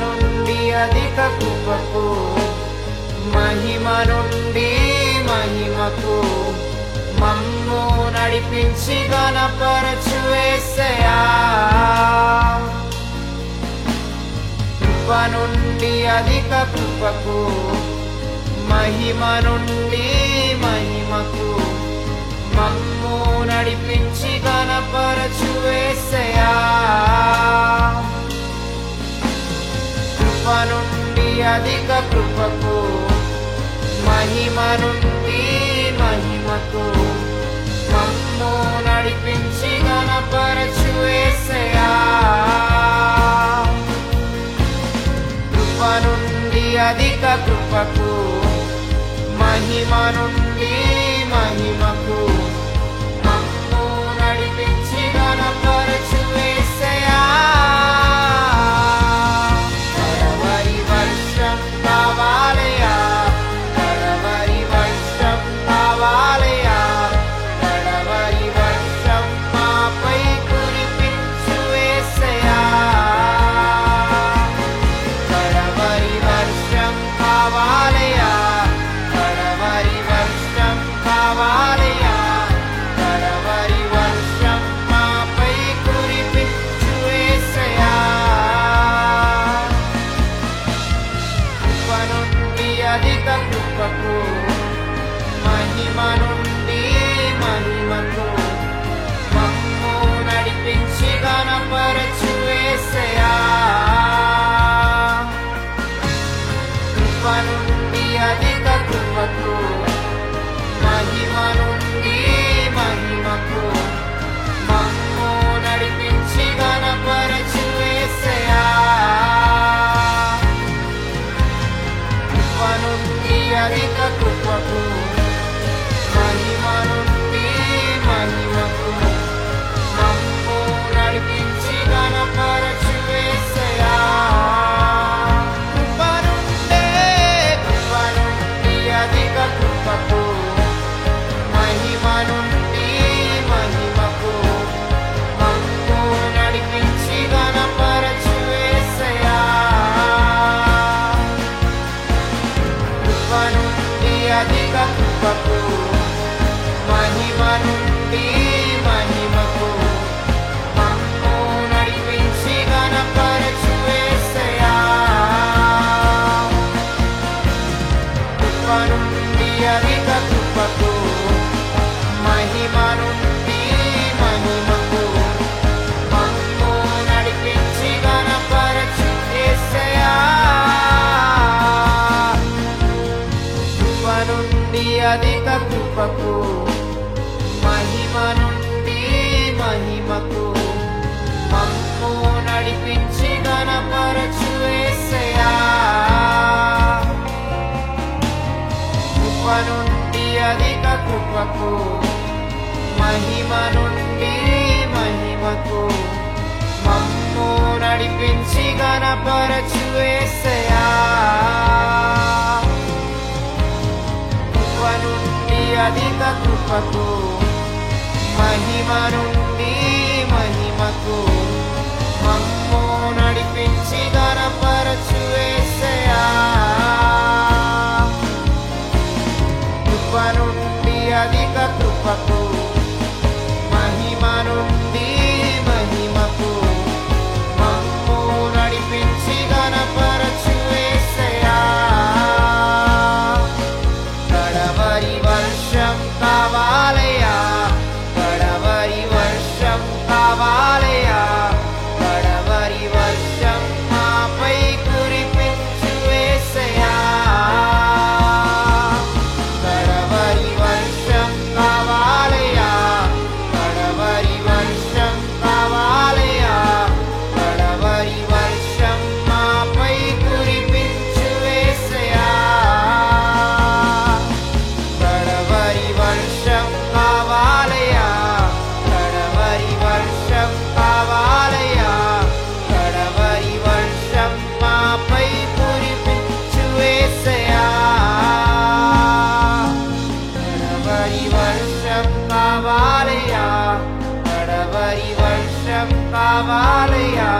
నుండి అధిక కృపకు మహిమ నుండి మహిమకు మమ్ము నడిపించి ఘనపరచు యేసయ్యా. కృప నుండి అధిక కృపకు మహిమ నుండి మహిమకు మమ్ము నడిపించి ఘనపరచు యేసయ్యా. కృప నుండి అధిక కృపకు మహిమ నుండి మహిమకు మమ్ము నడిపించి ఘనపరచు యేసయ్యా. కృప నుండి అధిక కృపకు మహిమ నుండి మహిమకు మమ్ము నడిపించి ఘనపరచు యేసయ్యా. కడవరి వర్షం కావాలయా, కడవరి వర్షం కావాలయా, కడవరి వర్షం మాపై కురిపించు యేసయ్యా. కడవరి వర్షం కావాలయా, కడవరి వర్షం కావాలయా, కడవరి వర్షం మాపై కురిపించు యేసయ్యా. కృప నుండి అధిక కృపకు మహిమ నుండి మహిమకు మమ్ము నడిపించి ఘనపరచు యేసయ్యా. కృప నుండి అధిక కృపకు మహిమ నుండి మహిమకు మమ్ము నడిపించి ఘనపరచు యేసయ్యా. కృప నుండి అధిక కృపకు మహిమ నుండి మహిమకు మమ్ము నడిపించి ఘనపరచు యేసయ్యా. కృప నుండి అధిక కృపకు మహిమ నుండి మహిమకు మమ్ము నడిపించి ఘనపరచు యేసయ్యా. కృప నుండి అధిక కృపకు మహిమ నుండి మహిమకు మమ్ము నడిపించి ఘనపరచు యేసయ్యా. కృప నుండి అధిక కృపకు మహిమ నుండి మహిమకు మమ్ము నడిపించి ఘనపరచు యేసయ్యా. కృప నుండి అధిక కృపకు మహిమ నుండి మహిమకు మమ్ము నడిపించి ఘనపరచు యేసయ్యా. కృప నుండి అధిక కృపకు మహిమ నుండి మహిమకు మమ్ము నడిపించి ఘనపరచు యేసయ్యా. కృప నుండి అధిక కృపకు మహిమ నుండి మహిమకు మమ్ము నడిపించి ఘనపరచు యేసయ్యా. కృప నుండి అధిక కృపకు మహిమ నుండి మహిమకు మమ్ము నడిపించి ఘనపరచు యేసయ్యా. కడవరి వర్షం కావాలయా, కడవరి వర్షం కావాలయా, కడవరి వర్షం మాపై కురిపించు యేసయ్యా. కడవరి వర్షం కావాలయా, కడవరి వర్షం కావాలయా, కడవరి వర్షం మాపై కురిపించు యేసయ్యా. కడవరి వర్షం కావాలయా, కడవరి వర్షం కావాలయా, కడవరి వర్షం మాపై కురిపించు యేసయ్యా. కడవరి వర్షం కావాలయా, కడవరి వర్షం కావాలయా,